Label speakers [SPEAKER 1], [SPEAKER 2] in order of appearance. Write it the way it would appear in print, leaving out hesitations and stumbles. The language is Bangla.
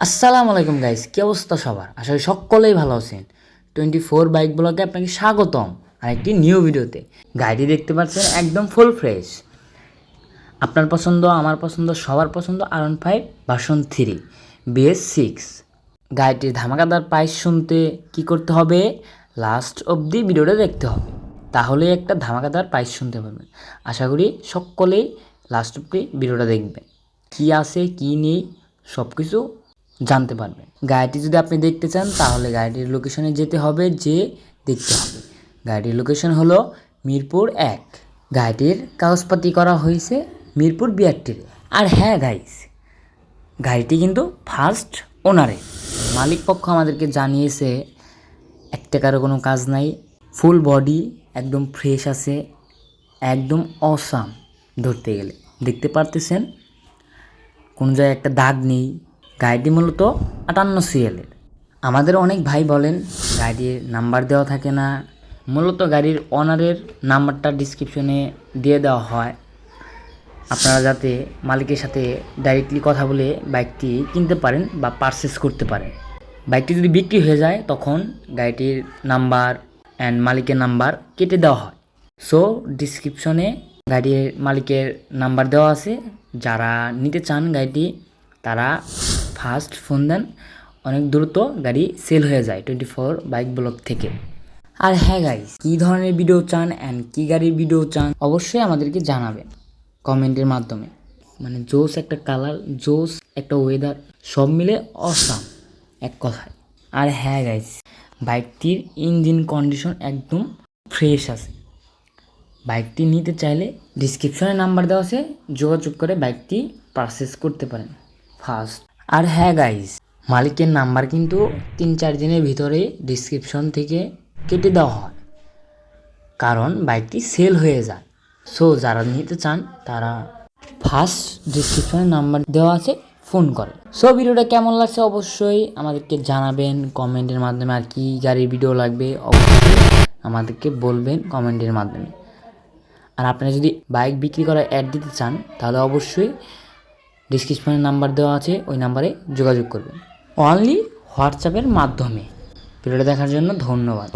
[SPEAKER 1] আসসালামু আলাইকুম গাইস, কি অবস্থা সবার? আশা করি সকলেই ভালো আছেন। 24 বাইক ব্লগে আপনাকে স্বাগতম আরেকটি নিউ ভিডিওতে। গাড়িটি দেখতে পাচ্ছেন একদম ফুল ফ্রেশ। আপনার পছন্দ, আমার পছন্দ, সবার পছন্দ R15 ভার্সন 3 BS6। গাড়িটির ধামাকাদার প্রাইস শুনতে কি করতে হবে? লাস্ট অবধি ভিডিওটা দেখতে হবে, তাহলে একটা ধামাকাদার প্রাইস শুনতে পারবেন। আশা করি সকলেই লাস্ট অবধি ভিডিওটা দেখবেন। কি আছে কি নেই সব কিছু জানতে পারবেন। গাড়িটি যদি আপনি দেখতে চান তাহলে গাড়িটির লোকেশনে যেতে হবে, যে দেখতে হবে। গাড়িটির লোকেশন হলো মিরপুর 1। গাড়িটির কাগজপাতি করা হয়েছে মিরপুর বিআরটিতে। আর হ্যাঁ গাইস, গাড়িটি কিন্তু ফার্স্ট ওনারে। মালিক পক্ষ আমাদেরকে জানিয়েছে এক টাকারও কোনো কাজ নাই, ফুল বডি একদম ফ্রেশ আছে, একদম অসাম। ধরতে গেলে দেখতে পারতেছেন কোন জায়গায় একটা দাগ নেই। গাড়িটি মূলত 58 সিএলের। আমাদের অনেক ভাই বলেন গাড়ির নাম্বার দেওয়া থাকে না। মূলত গাড়ির ওনারের নাম্বারটা ডিসক্রিপশনে দিয়ে দেওয়া হয়, আপনারা যাতে মালিকের সাথে ডাইরেক্টলি কথা বলে বাইকটি কিনতে পারেন বা পারচেস করতে পারেন। বাইকটি যদি বিক্রি হয়ে যায় তখন গাড়িটির নাম্বার অ্যান্ড মালিকের নাম্বার কেটে দেওয়া হয়। সো ডিসক্রিপশনে গাড়ির মালিকের নাম্বার দেওয়া আছে, যারা নিতে চান গাড়িটি তারা ফার্স্ট ফোন দেন, অনেক দ্রুত গাড়ি সেল হয়ে যায় 24 বাইক ব্লগ থেকে। আর হ্যাঁ গাইস, কী ধরনের ভিডিও চান অ্যান্ড কী গাড়ির ভিডিও চান অবশ্যই আমাদেরকে জানাবেন কমেন্টের মাধ্যমে। মানে জোস একটা কালার, জোস একটা ওয়েদার, সব মিলে অসাম এক কথায়। আর হ্যাঁ গাইস, বাইকটির ইঞ্জিন কন্ডিশন একদম ফ্রেশ আছে। বাইকটি নিতে চাইলে ডিসক্রিপশনে নাম্বার দেওয়া আছে, যোগাযোগ করে বাইকটি পারচেস করতে পারেন ফার্স্ট। আর হ্যাঁ গাইস, মালিকের নাম্বার কিন্তু 3-4 দিনের ভিতরে ডিসক্রিপশন থেকে কেটে দেওয়া হয়, কারণ বাইকটি সেল হয়ে যায়। সো যারা নিতে চান তারা ফার্স্ট ডিসক্রিপশনে নাম্বার দেওয়া আছে, ফোন করে। সো ভিডিওটা কেমন লাগছে অবশ্যই আমাদেরকে জানাবেন কমেন্টের মাধ্যমে। আর কি গাড়ির ভিডিও লাগবে অবশ্যই আমাদেরকে বলবেন কমেন্টের মাধ্যমে। আর আপনারা যদি বাইক বিক্রি করার অ্যাড দিতে চান তাহলে অবশ্যই ডিসক্রিপশনে নাম্বার দেওয়া আছে, ওই নাম্বারে যোগাযোগ করবেন অনলি হোয়াটসঅ্যাপের মাধ্যমে। ভিডিওটা দেখার জন্য ধন্যবাদ।